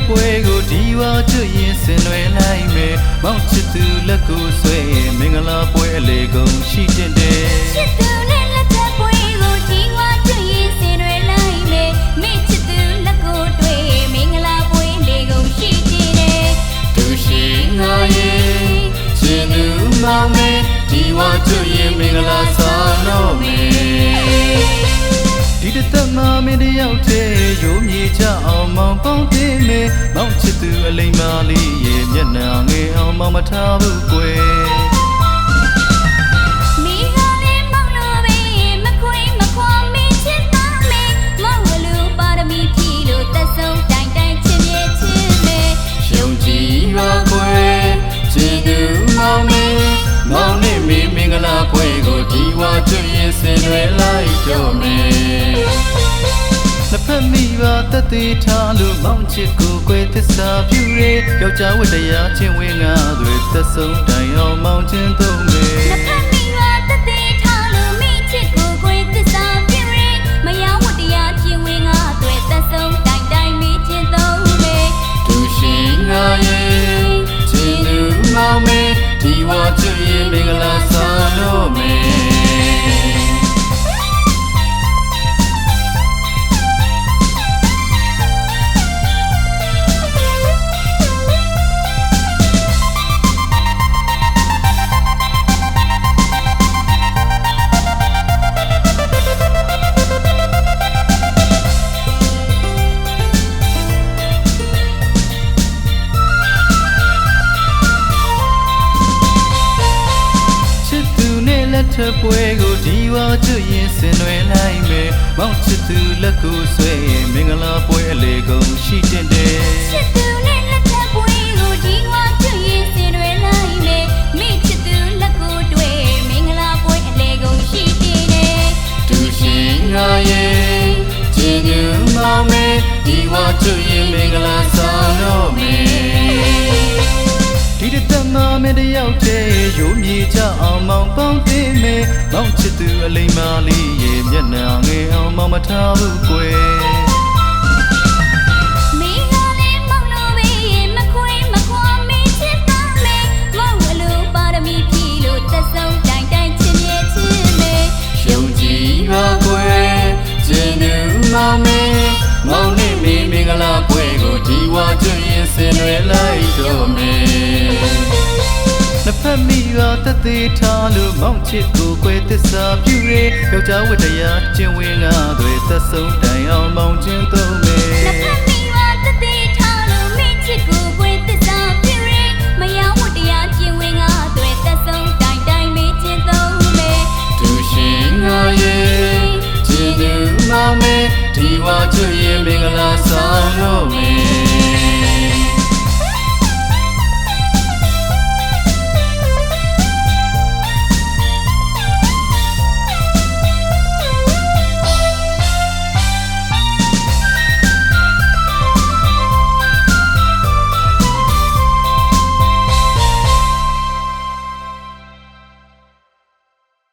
ပွဲကိုဒီဝါကျွရင်ဆင်နွယ်လိုက်မယ်မောင်ချစ်သူလက်ကိုဆွဲမင်္ဂလာပွဲအလေကုန်ရှိတင်တယ်ချစ်သူနဲ့လက်ထပ်ပွဲကိုဒီဝါကျွရင်ဆင်နွယ်လိုက်မယ်မိချစ်သူလက်ကိုတွေ့မင်္ဂလာပွဲလေကုန်ရှိတင်တယ်သူရှိငါရဲ့ချစ်သူမောင်မဲဒီဝါကျွရင်မင်္ဂလာဆောင်တော့မယ်ဒီတသမမင်းတယောက်တည်းရိုးမြေချအောင်မောင်ပေါင်းတင်မယ်မောင်ချစ်သူအလိမ္မာလေးရဲ့မျက်နှာငယ်အောင်မောင်မထားဘူးကွယ်မိကလေးမောင်လိုပဲမခွေးမခွာမင်းချစ်သားမေမောင်လူပါရမီဖြည့်လို့သက်ဆုံးတိုင်တိုင်ချစ်မြဲချစ်မယ်ယုံကြည်ပါကွယ်ချစ်သူမောင်မဲမောင်နဲ့မင်္ဂလာပွဲကိုဒီဝါကျွရင်ဆင်နွယ်လိုက်တော့မယ်နှစ်ဖက်မိပါတသေးထားလို့မောင်ချစ်ကိုကွယ်သစ္စာပြုရဲယောက်ျားဝတ္တရားချင်းဝင်းငါတွေသက်ဆုံးတိုင်အောင်မောင်ချင်းသုံးမယ်နှစ်ဖက်မိပါတသေးထားလို့မိချစ်ကိုကွယ်သစ္စာပြုရဲမယားဝတ္တရားချင်းဝင်းငါတွေသက်ဆုံးတိုင်တိုင်မိချင်းသုံးမယ်သူရှိငါရဲ့ချစ်သူမောင်မဲဒီဝါကျွရင်မင်္ဂလာဆောင်တော့မယ်ထပွဲကိုဒီဝါကျွရင်ဆင်နွယ်လိုက်မယ်မောင်ချစ်သူလက်ကိုဆွဲမင်္ဂလာပွဲအလေကုန်ရှိတင်တယ်ချစ်သူနဲ့လက်ထပ်ပွဲကိုဒီဝါကျွရင်ဆင်နွယ်လိုက်မယ်မိချစ်သူလက်ကိုတွေ့မင်္ဂလာပွဲအလေကုန်ရှိတင်တယ်သူရှိငါရဲ့ချစ်သူမောင်မဲဒီဝါကျွရင်မင်္ဂလာဆောင်တော့မယ်ဒီတသမမင်းတယောက်တည်းရိုးမြေချအောင်မောင်ပေါင်းတင်မယ်မောင်ချစ်သူအလိမ္မာလေးရဲ့မျက်နှာငယ်အောင်မောင်မထားဘူးကွယ်မိကလေးမောင်လိုပဲမခွေးမခွာမင်းချစ်သားမေမောင်လူပါရမီဖြည့်လို့သက်ဆုံးတိုင်တိုင်ချစ်မြဲချစ်မယ်ယုံကြည်ပါကွယ်ချစ်သူမောင်မဲမောင်နဲ့မင်္ဂလာပွဲကိုဒီဝါကျွရင်ဆင်နွယ်လိုက်တော့မယ်နှစ်ဖက်မိပါတသေးထားလို့မောင်ချစ်ကိုကွယ်သစ္စာပြုရဲယောက်ျားဝတ္တရားချင်းဝင်းငါတွေသက်ဆုံးတိုင်အောင်မောင်ချင်းသုံးမယ်